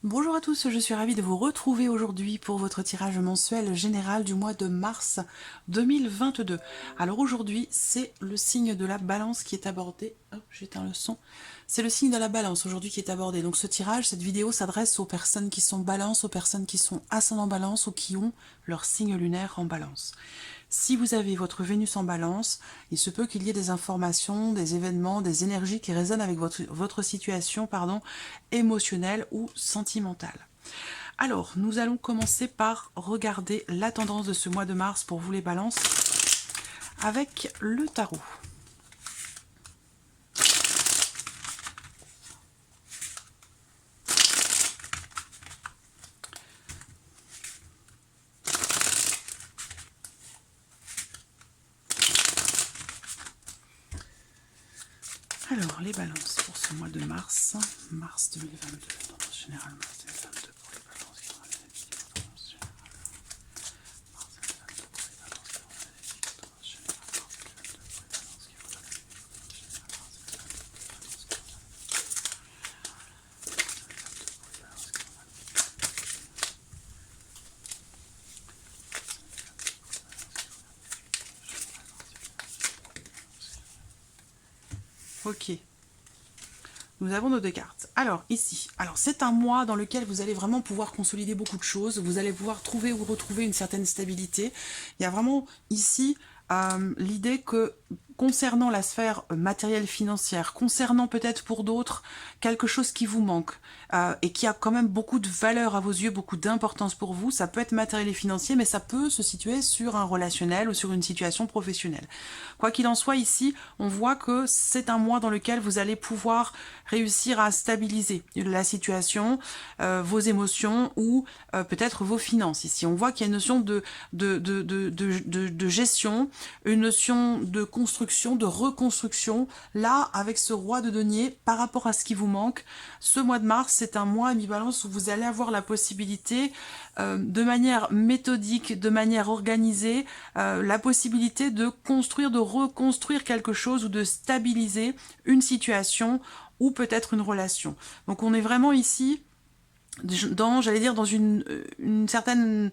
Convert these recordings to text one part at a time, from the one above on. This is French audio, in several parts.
Bonjour à tous, je suis ravie de vous retrouver aujourd'hui pour votre tirage mensuel général du mois de mars 2022. Alors aujourd'hui, c'est le signe de la balance qui est abordé. Hop, j'éteins le son. C'est le signe de la balance aujourd'hui qui est abordé. Donc ce tirage, cette vidéo s'adresse aux personnes qui sont balance, aux personnes qui sont ascendant balance ou qui ont leur signe lunaire en balance. Si vous avez votre Vénus en balance, il se peut qu'il y ait des informations, des événements, des énergies qui résonnent avec votre situation émotionnelle ou sentimentale. Alors, nous allons commencer par regarder la tendance de ce mois de mars pour vous les balances avec le tarot. Alors, les balances pour ce mois de mars, mars 2022, tendance générale mars 2022 pour les balances qui ont la tendance générale. Mars 2022 pour les balances qui ont la tendance générale. Mars 2022 pour les balances qui ont la tendance générale. Mars 2022 pour les balances qui ont la Ok, nous avons nos deux cartes. Alors ici, c'est un mois dans lequel vous allez vraiment pouvoir consolider beaucoup de choses. Vous allez pouvoir trouver ou retrouver une certaine stabilité. Il y a vraiment ici l'idée que concernant la sphère matérielle financière, concernant peut-être pour d'autres quelque chose qui vous manque et qui a quand même beaucoup de valeur à vos yeux, beaucoup d'importance pour vous, ça peut être matériel et financier, mais ça peut se situer sur un relationnel ou sur une situation professionnelle. Quoi qu'il en soit, ici, on voit que c'est un mois dans lequel vous allez pouvoir réussir à stabiliser la situation, vos émotions ou peut-être vos finances. Ici, on voit qu'il y a une notion de gestion, une notion de construction, de reconstruction. Là, avec ce roi de denier, par rapport à ce qui vous manque, ce mois de mars, c'est un mois à mi-balance où vous allez avoir la possibilité, de manière méthodique, de manière organisée, la possibilité de construire, de reconstruire quelque chose ou de stabiliser une situation ou peut-être une relation. Donc on est vraiment ici dans, j'allais dire, dans une certaine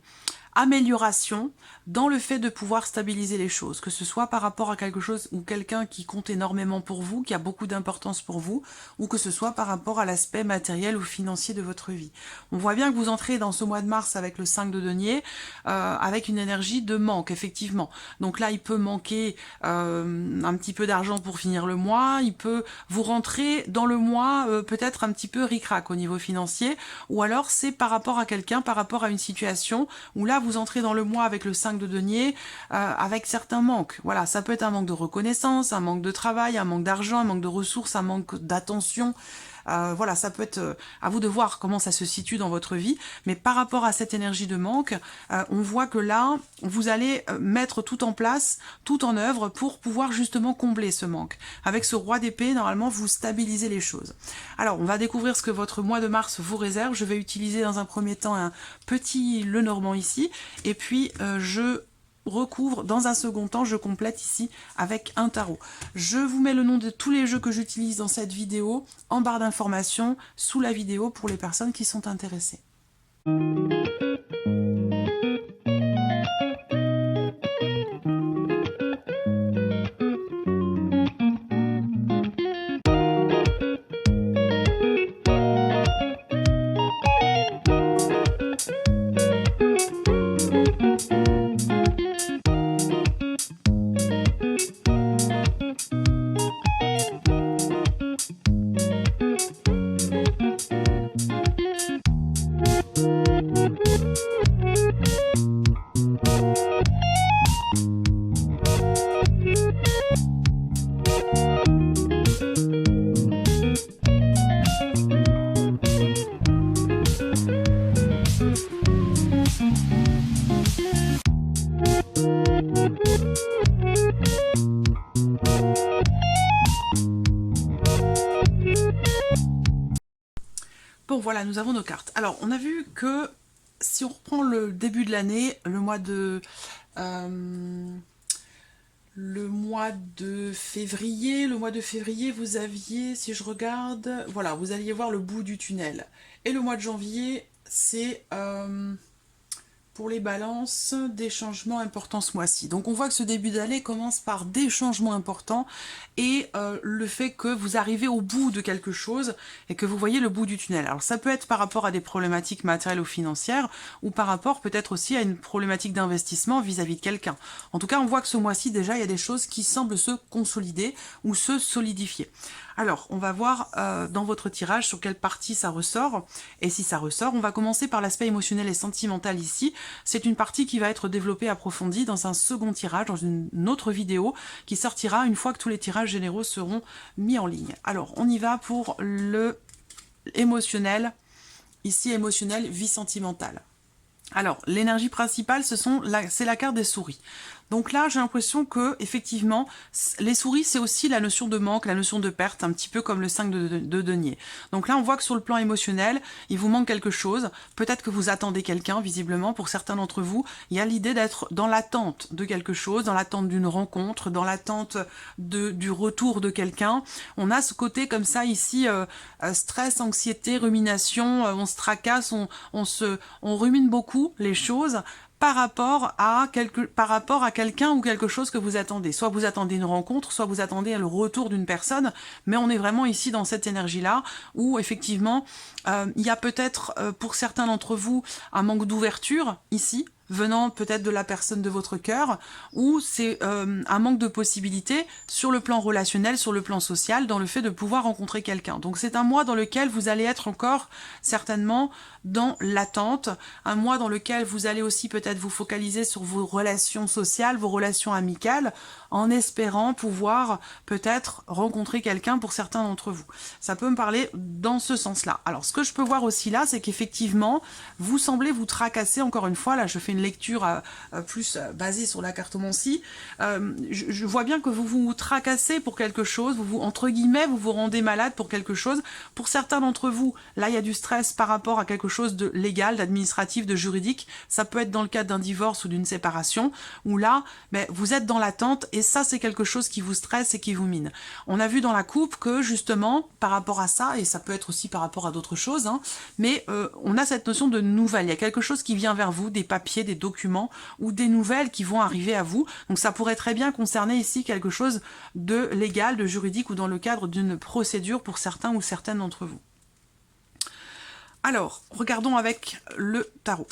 amélioration dans le fait de pouvoir stabiliser les choses, que ce soit par rapport à quelque chose ou quelqu'un qui compte énormément pour vous, qui a beaucoup d'importance pour vous, ou que ce soit par rapport à l'aspect matériel ou financier de votre vie. On voit bien que vous entrez dans ce mois de mars avec le 5 de denier, avec une énergie de manque, effectivement. Donc là, il peut manquer un petit peu d'argent pour finir le mois, il peut vous rentrer dans le mois peut-être un petit peu ric-rac au niveau financier, ou alors c'est par rapport à quelqu'un, par rapport à une situation où là vous entrez dans le mois avec le 5 de denier, avec certains manques. Voilà, ça peut être un manque de reconnaissance, un manque de travail, un manque d'argent, un manque de ressources, un manque d'attention. Voilà, ça peut être à vous de voir comment ça se situe dans votre vie, mais par rapport à cette énergie de manque, on voit que là, vous allez mettre tout en place, tout en œuvre pour pouvoir justement combler ce manque. Avec ce roi d'épée, normalement, vous stabilisez les choses. Alors, on va découvrir ce que votre mois de mars vous réserve. Je vais utiliser dans un premier temps un petit Lenormand ici, et puis je recouvre dans un second temps, je complète ici avec un tarot. Je vous mets le nom de tous les jeux que j'utilise dans cette vidéo en barre d'informations sous la vidéo pour les personnes qui sont intéressées. Bon voilà, nous avons nos cartes. Alors on a vu que si on reprend le début de l'année, le mois de le mois de février. Le mois de février, vous aviez, si je regarde, voilà, vous alliez voir le bout du tunnel. Et le mois de janvier, c'est pour les balances, des changements importants ce mois-ci. Donc on voit que ce début d'année commence par des changements importants et le fait que vous arrivez au bout de quelque chose et que vous voyez le bout du tunnel. Alors ça peut être par rapport à des problématiques matérielles ou financières ou par rapport peut-être aussi à une problématique d'investissement vis-à-vis de quelqu'un. En tout cas, on voit que ce mois-ci déjà, il y a des choses qui semblent se consolider ou se solidifier. Alors, on va voir dans votre tirage sur quelle partie ça ressort. Et si ça ressort, on va commencer par l'aspect émotionnel et sentimental ici. C'est une partie qui va être développée, approfondie dans un second tirage, dans une autre vidéo qui sortira une fois que tous les tirages généraux seront mis en ligne. Alors, on y va pour le émotionnel. Ici, émotionnel, vie sentimentale. Alors, l'énergie principale, c'est la carte des souris. Donc là, j'ai l'impression que effectivement, les souris, c'est aussi la notion de manque, la notion de perte, un petit peu comme le 5 de denier. Donc là, on voit que sur le plan émotionnel, il vous manque quelque chose. Peut-être que vous attendez quelqu'un, visiblement. Pour certains d'entre vous, il y a l'idée d'être dans l'attente de quelque chose, dans l'attente d'une rencontre, dans l'attente du retour de quelqu'un. On a ce côté comme ça ici, stress, anxiété, rumination, on se tracasse, on rumine beaucoup les choses par rapport à quelqu'un ou quelque chose que vous attendez. Soit vous attendez une rencontre, soit vous attendez le retour d'une personne, mais on est vraiment ici dans cette énergie-là, où effectivement, il y a peut-être pour certains d'entre vous un manque d'ouverture ici, venant peut-être de la personne de votre cœur, ou c'est un manque de possibilités sur le plan relationnel, sur le plan social, dans le fait de pouvoir rencontrer quelqu'un. Donc c'est un mois dans lequel vous allez être encore certainement dans l'attente, un mois dans lequel vous allez aussi peut-être vous focaliser sur vos relations sociales, vos relations amicales, en espérant pouvoir peut-être rencontrer quelqu'un pour certains d'entre vous. Ça peut me parler dans ce sens-là. Alors ce que je peux voir aussi là, c'est qu'effectivement, vous semblez vous tracasser, encore une fois, là je fais une lecture plus basée sur la cartomancie, je vois bien que vous vous tracassez pour quelque chose, entre guillemets, vous vous rendez malade pour quelque chose. Pour certains d'entre vous, là il y a du stress par rapport à quelque chose de légal, d'administratif, de juridique. Ça peut être dans le cadre d'un divorce ou d'une séparation, où là, vous êtes dans l'attente et ça c'est quelque chose qui vous stresse et qui vous mine. On a vu dans la coupe que justement, par rapport à ça, et ça peut être aussi par rapport à d'autres choses, hein, mais on a cette notion de nouvelle. Il y a quelque chose qui vient vers vous, des papiers, des documents ou des nouvelles qui vont arriver à vous. Donc ça pourrait très bien concerner ici quelque chose de légal, de juridique ou dans le cadre d'une procédure pour certains ou certaines d'entre vous. Alors, regardons avec le tarot.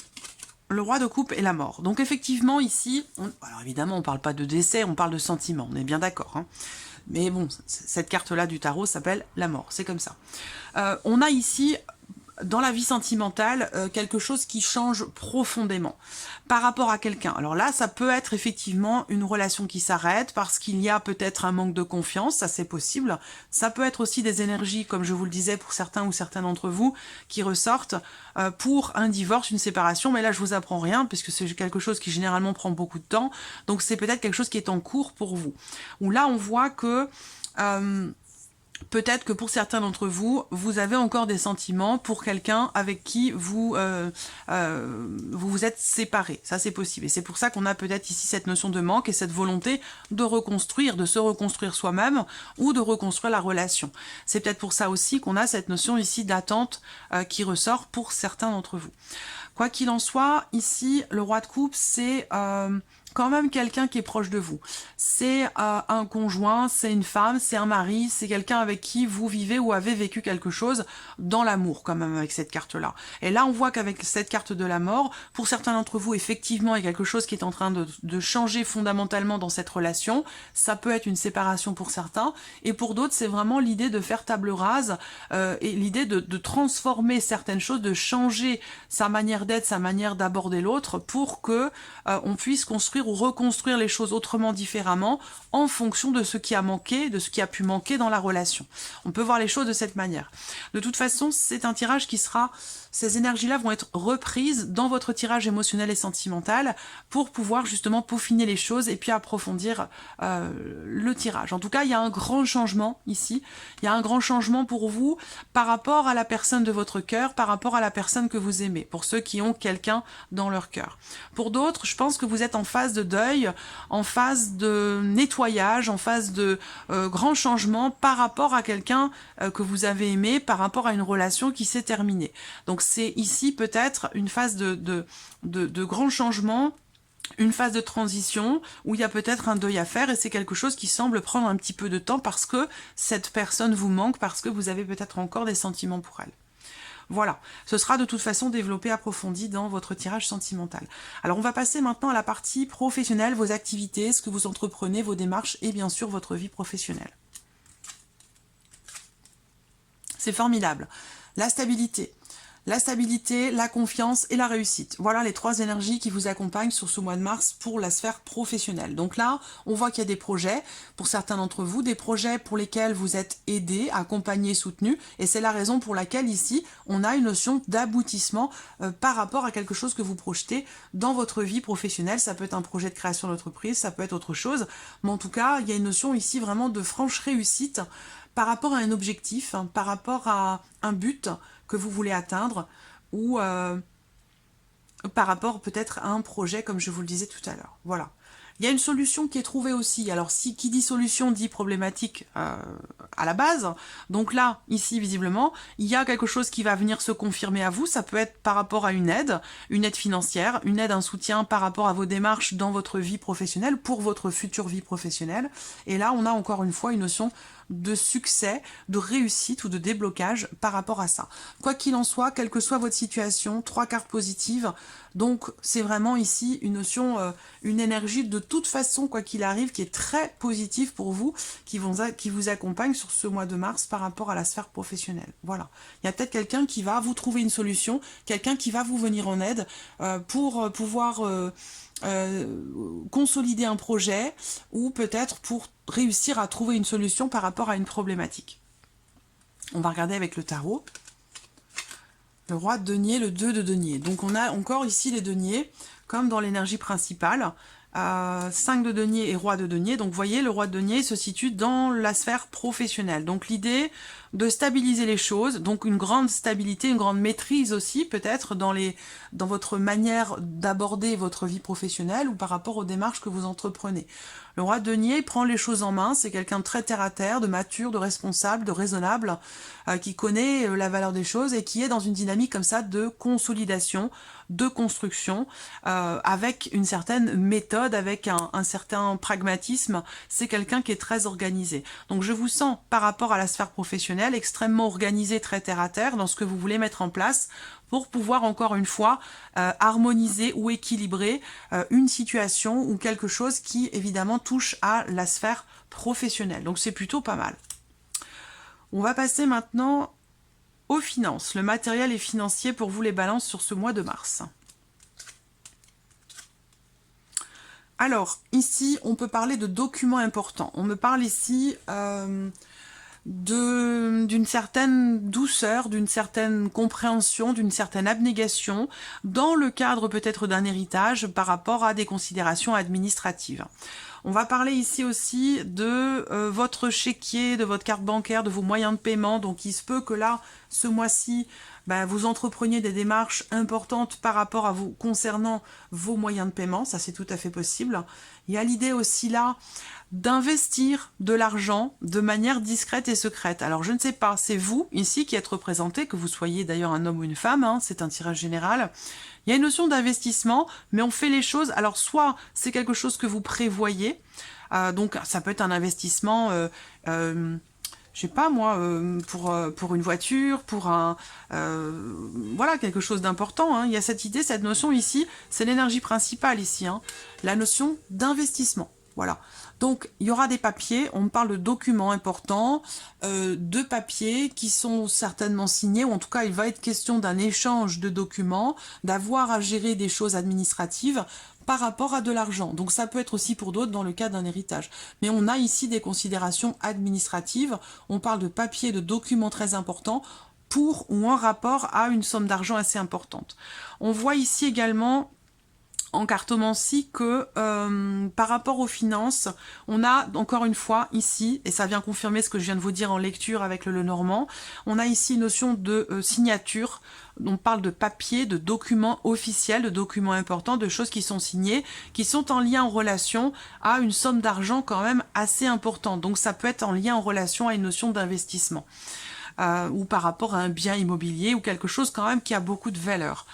Le roi de coupe et la mort. Donc effectivement ici, alors évidemment on ne parle pas de décès, on parle de sentiment, on est bien d'accord. Hein. Mais bon, cette carte-là du tarot s'appelle la mort, c'est comme ça. On a ici, dans la vie sentimentale, quelque chose qui change profondément par rapport à quelqu'un. Alors là, ça peut être effectivement une relation qui s'arrête parce qu'il y a peut-être un manque de confiance, ça c'est possible. Ça peut être aussi des énergies, comme je vous le disais, pour certains ou certains d'entre vous, qui ressortent pour un divorce, une séparation. Mais là, je vous apprends rien, puisque c'est quelque chose qui généralement prend beaucoup de temps. Donc c'est peut-être quelque chose qui est en cours pour vous. Où là, on voit que peut-être que pour certains d'entre vous, vous avez encore des sentiments pour quelqu'un avec qui vous vous êtes séparés. Ça, c'est possible. Et c'est pour ça qu'on a peut-être ici cette notion de manque et cette volonté de reconstruire, de se reconstruire soi-même ou de reconstruire la relation. C'est peut-être pour ça aussi qu'on a cette notion ici d'attente qui ressort pour certains d'entre vous. Quoi qu'il en soit, ici, le roi de coupe, c'est quand même quelqu'un qui est proche de vous. C'est un conjoint, c'est une femme, c'est un mari, c'est quelqu'un avec qui vous vivez ou avez vécu quelque chose dans l'amour quand même avec cette carte-là. Et là, on voit qu'avec cette carte de la mort, pour certains d'entre vous, effectivement, il y a quelque chose qui est en train de changer fondamentalement dans cette relation. Ça peut être une séparation pour certains, et pour d'autres, c'est vraiment l'idée de faire table rase et l'idée de transformer certaines choses, de changer sa manière d'être, sa manière d'aborder l'autre pour que on puisse construire ou reconstruire les choses autrement, différemment, en fonction de ce qui a manqué, de ce qui a pu manquer dans la relation. On peut voir les choses de cette manière. De toute façon, c'est un tirage qui sera... Ces énergies-là vont être reprises dans votre tirage émotionnel et sentimental pour pouvoir justement peaufiner les choses et puis approfondir le tirage. En tout cas, il y a un grand changement ici. Il y a un grand changement pour vous par rapport à la personne de votre cœur, par rapport à la personne que vous aimez, pour ceux qui ont quelqu'un dans leur cœur. Pour d'autres, je pense que vous êtes en phase de deuil, en phase de nettoyage, en phase de grands changements par rapport à quelqu'un que vous avez aimé, par rapport à une relation qui s'est terminée. Donc c'est ici peut-être une phase de grands changements, une phase de transition où il y a peut-être un deuil à faire, et c'est quelque chose qui semble prendre un petit peu de temps parce que cette personne vous manque, parce que vous avez peut-être encore des sentiments pour elle. Voilà, ce sera de toute façon développé, approfondi dans votre tirage sentimental. Alors on va passer maintenant à la partie professionnelle, vos activités, ce que vous entreprenez, vos démarches et bien sûr votre vie professionnelle. C'est formidable. La stabilité, la confiance et la réussite. Voilà les trois énergies qui vous accompagnent sur ce mois de mars pour la sphère professionnelle. Donc là, on voit qu'il y a des projets, pour certains d'entre vous, des projets pour lesquels vous êtes aidés, accompagnés, soutenus, et c'est la raison pour laquelle ici, on a une notion d'aboutissement par rapport à quelque chose que vous projetez dans votre vie professionnelle. Ça peut être un projet de création d'entreprise, ça peut être autre chose, mais en tout cas, il y a une notion ici vraiment de franche réussite par rapport à un objectif, par rapport à un but que vous voulez atteindre, ou par rapport peut-être à un projet, comme je vous le disais tout à l'heure. Voilà. Il y a une solution qui est trouvée aussi. Alors, qui dit solution dit problématique à la base. Donc là, ici, visiblement, il y a quelque chose qui va venir se confirmer à vous. Ça peut être par rapport à une aide financière, une aide, un soutien par rapport à vos démarches dans votre vie professionnelle, pour votre future vie professionnelle. Et là, on a encore une fois une notion de succès, de réussite ou de déblocage par rapport à ça. Quoi qu'il en soit, quelle que soit votre situation, 3 cartes positives. Donc, c'est vraiment ici une notion, une énergie de toute façon, quoi qu'il arrive, qui est très positive pour vous, qui vous accompagne sur ce mois de mars par rapport à la sphère professionnelle. Voilà. Il y a peut-être quelqu'un qui va vous trouver une solution, quelqu'un qui va vous venir en aide pour pouvoir consolider un projet, ou peut-être pour réussir à trouver une solution par rapport à une problématique. On va regarder avec le tarot. Le roi de denier, le 2 de denier. Donc on a encore ici les deniers, comme dans l'énergie principale. 5 de denier et roi de denier. Donc vous voyez, le roi de denier se situe dans la sphère professionnelle. Donc l'idée de stabiliser les choses, donc une grande stabilité, une grande maîtrise aussi peut-être dans votre manière d'aborder votre vie professionnelle ou par rapport aux démarches que vous entreprenez. Le roi de denier prend les choses en main, c'est quelqu'un de très terre-à-terre, de mature, de responsable, de raisonnable, qui connaît la valeur des choses et qui est dans une dynamique comme ça de consolidation, de construction, avec une certaine méthode, avec un certain pragmatisme. C'est quelqu'un qui est très organisé. Donc je vous sens par rapport à la sphère professionnelle extrêmement organisé, très terre-à-terre dans ce que vous voulez mettre en place pour pouvoir encore une fois harmoniser ou équilibrer une situation ou quelque chose qui évidemment touche à la sphère professionnelle. Donc c'est plutôt pas mal. On va passer maintenant aux finances, le matériel et financier pour vous les balances sur ce mois de mars. Alors, ici, on peut parler de documents importants. On me parle ici d'une certaine douceur, d'une certaine compréhension, d'une certaine abnégation, dans le cadre peut-être d'un héritage par rapport à des considérations administratives. On va parler ici aussi de votre chéquier, de votre carte bancaire, de vos moyens de paiement. Donc il se peut que là, ce mois-ci, vous entrepreniez des démarches importantes par rapport à vous concernant vos moyens de paiement. Ça, c'est tout à fait possible. Il y a l'idée aussi là d'investir de l'argent de manière discrète et secrète. Alors je ne sais pas, c'est vous ici qui êtes représenté, que vous soyez d'ailleurs un homme ou une femme, hein, c'est un tirage général. Il y a une notion d'investissement, mais on fait les choses, alors soit c'est quelque chose que vous prévoyez, donc ça peut être un investissement, je sais pas moi, pour une voiture, pour un... voilà, quelque chose d'important, hein. Il y a cette idée, cette notion ici, c'est l'énergie principale ici, hein, la notion d'investissement. Voilà, donc il y aura des papiers, on me parle de documents importants, de papiers qui sont certainement signés, ou en tout cas il va être question d'un échange de documents, d'avoir à gérer des choses administratives par rapport à de l'argent. Donc ça peut être aussi pour d'autres dans le cas d'un héritage. Mais on a ici des considérations administratives, on parle de papiers, de documents très importants, pour ou en rapport à une somme d'argent assez importante. On voit ici également en cartomancie que par rapport aux finances, on a encore une fois ici, et ça vient confirmer ce que je viens de vous dire en lecture avec le Lenormand, on a ici une notion de signature. On parle de papier, de documents officiels, de documents importants, de choses qui sont signées, qui sont en lien, en relation à une somme d'argent quand même assez importante. Donc ça peut être en lien, en relation à une notion d'investissement. Ou par rapport à un bien immobilier ou quelque chose quand même qui a beaucoup de valeur.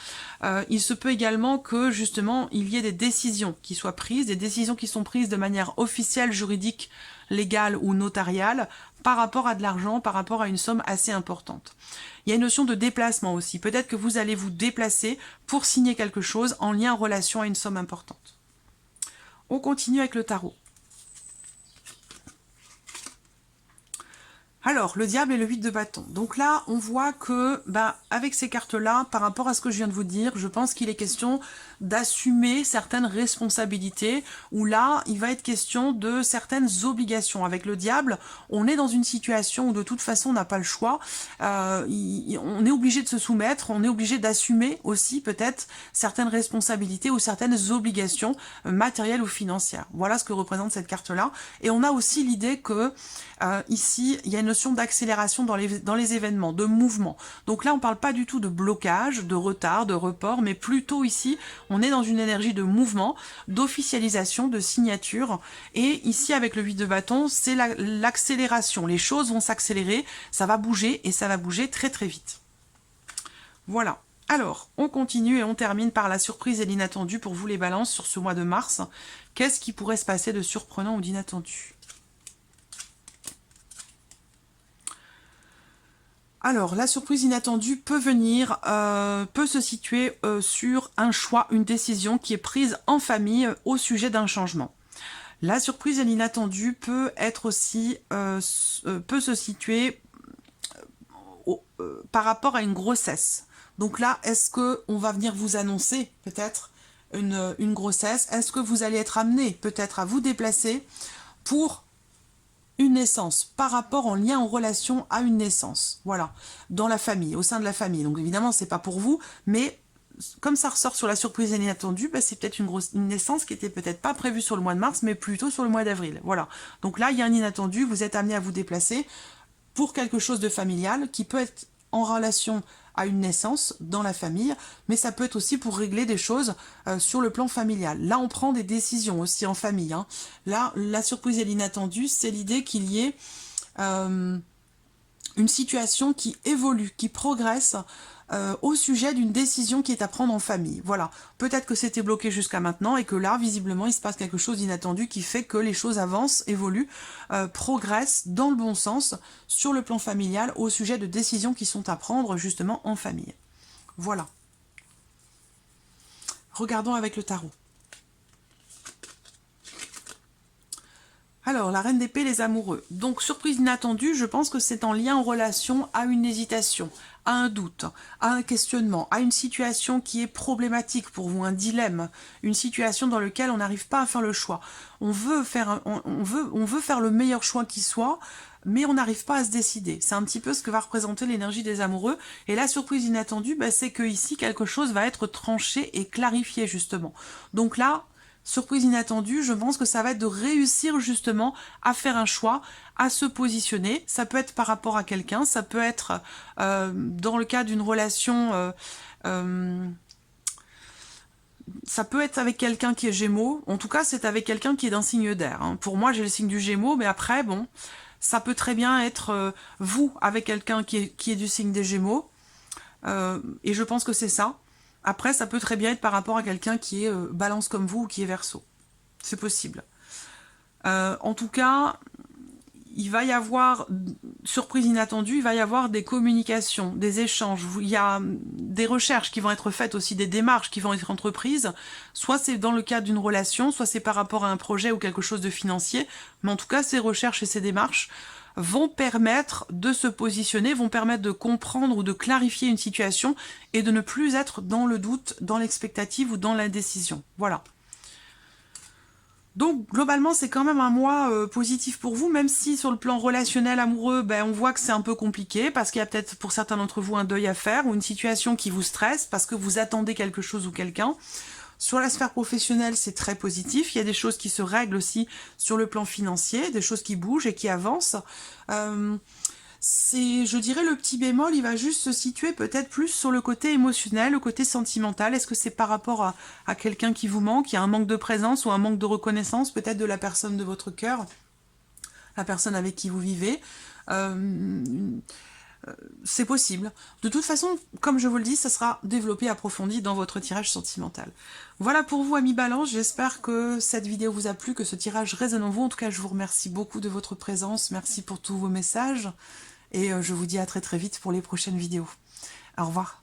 Il se peut également que justement il y ait des décisions qui soient prises, des décisions qui sont prises de manière officielle, juridique, légale ou notariale par rapport à de l'argent, par rapport à une somme assez importante. Il y a une notion de déplacement aussi. Peut-être que vous allez vous déplacer pour signer quelque chose en lien, en relation à une somme importante. On continue avec le tarot. Alors, le diable et le 8 de bâton. Donc là, on voit que, avec ces cartes-là, par rapport à ce que je viens de vous dire, je pense qu'il est question d'assumer certaines responsabilités, où là, il va être question de certaines obligations. Avec le diable, on est dans une situation où de toute façon, on n'a pas le choix. On est obligé de se soumettre, on est obligé d'assumer aussi peut-être certaines responsabilités ou certaines obligations matérielles ou financières. Voilà ce que représente cette carte-là. Et on a aussi l'idée que ici, il y a une notion d'accélération dans les événements, de mouvement. Donc là, on ne parle pas du tout de blocage, de retard, de report, mais plutôt ici, on est dans une énergie de mouvement, d'officialisation, de signature. Et ici, avec le 8 de bâton, c'est l'accélération. Les choses vont s'accélérer, ça va bouger et ça va bouger très très vite. Voilà. Alors, on continue et on termine par la surprise et l'inattendu pour vous les balances sur ce mois de mars. Qu'est-ce qui pourrait se passer de surprenant ou d'inattendu ? Alors, la surprise inattendue peut venir, peut se situer sur un choix, une décision qui est prise en famille au sujet d'un changement. La surprise et l'inattendu peut être aussi, peut se situer par rapport à une grossesse. Donc là, est-ce qu'on va venir vous annoncer peut-être une grossesse? Est-ce que vous allez être amené peut-être à vous déplacer pour une naissance, par rapport en lien, en relation à une naissance, voilà, dans la famille, au sein de la famille. Donc évidemment, c'est pas pour vous, mais comme ça ressort sur la surprise inattendue, c'est peut-être une naissance qui était peut-être pas prévue sur le mois de mars, mais plutôt sur le mois d'avril. Voilà. Donc là, il y a un inattendu, vous êtes amené à vous déplacer pour quelque chose de familial qui peut être en relation à une naissance dans la famille, mais ça peut être aussi pour régler des choses sur le plan familial. Là, on prend des décisions aussi en famille. Hein. Là, la surprise et l'inattendu, c'est l'idée qu'il y ait une situation qui évolue, qui progresse au sujet d'une décision qui est à prendre en famille. Voilà, peut-être que c'était bloqué jusqu'à maintenant et que là, visiblement, il se passe quelque chose d'inattendu qui fait que les choses avancent, évoluent, progressent dans le bon sens sur le plan familial au sujet de décisions qui sont à prendre justement en famille. Voilà. Regardons avec le tarot. Alors, la reine d'épée, les amoureux. Donc, surprise inattendue, je pense que c'est en lien, en relation à une hésitation, à un doute, à un questionnement, à une situation qui est problématique pour vous, un dilemme, une situation dans laquelle on n'arrive pas à faire le choix. On veut faire le meilleur choix qui soit, mais on n'arrive pas à se décider. C'est un petit peu ce que va représenter l'énergie des amoureux. Et la surprise inattendue, c'est que ici, quelque chose va être tranché et clarifié, justement. Donc là, surprise inattendue, je pense que ça va être de réussir justement à faire un choix, à se positionner. Ça peut être par rapport à quelqu'un, ça peut être dans le cas d'une relation, ça peut être avec quelqu'un qui est Gémeaux. En tout cas, c'est avec quelqu'un qui est d'un signe d'air. Hein. Pour moi, j'ai le signe du Gémeaux, mais après, bon, ça peut très bien être vous avec quelqu'un qui est du signe des Gémeaux. Et je pense que c'est ça. Après, ça peut très bien être par rapport à quelqu'un qui est balance comme vous ou qui est verseau. C'est possible. En tout cas, il va y avoir, surprise inattendue, il va y avoir des communications, des échanges. Il y a des recherches qui vont être faites aussi, des démarches qui vont être entreprises. Soit c'est dans le cadre d'une relation, soit c'est par rapport à un projet ou quelque chose de financier. Mais en tout cas, ces recherches et ces démarches vont permettre de se positionner, vont permettre de comprendre ou de clarifier une situation et de ne plus être dans le doute, dans l'expectative ou dans l'indécision. Voilà. Donc, globalement, c'est quand même un mois positif pour vous, même si sur le plan relationnel, amoureux, on voit que c'est un peu compliqué, parce qu'il y a peut-être pour certains d'entre vous un deuil à faire, ou une situation qui vous stresse, parce que vous attendez quelque chose ou quelqu'un. Sur la sphère professionnelle, c'est très positif. Il y a des choses qui se règlent aussi sur le plan financier, des choses qui bougent et qui avancent. Je dirais, le petit bémol, il va juste se situer peut-être plus sur le côté émotionnel, le côté sentimental. Est-ce que c'est par rapport à quelqu'un qui vous manque, il y a un manque de présence ou un manque de reconnaissance peut-être de la personne de votre cœur, la personne avec qui vous vivez. C'est possible. De toute façon, comme je vous le dis, ça sera développé, approfondi dans votre tirage sentimental. Voilà pour vous, amis Balance. J'espère que cette vidéo vous a plu, que ce tirage résonne en vous. En tout cas, je vous remercie beaucoup de votre présence. Merci pour tous vos messages. Et je vous dis à très très vite pour les prochaines vidéos. Au revoir.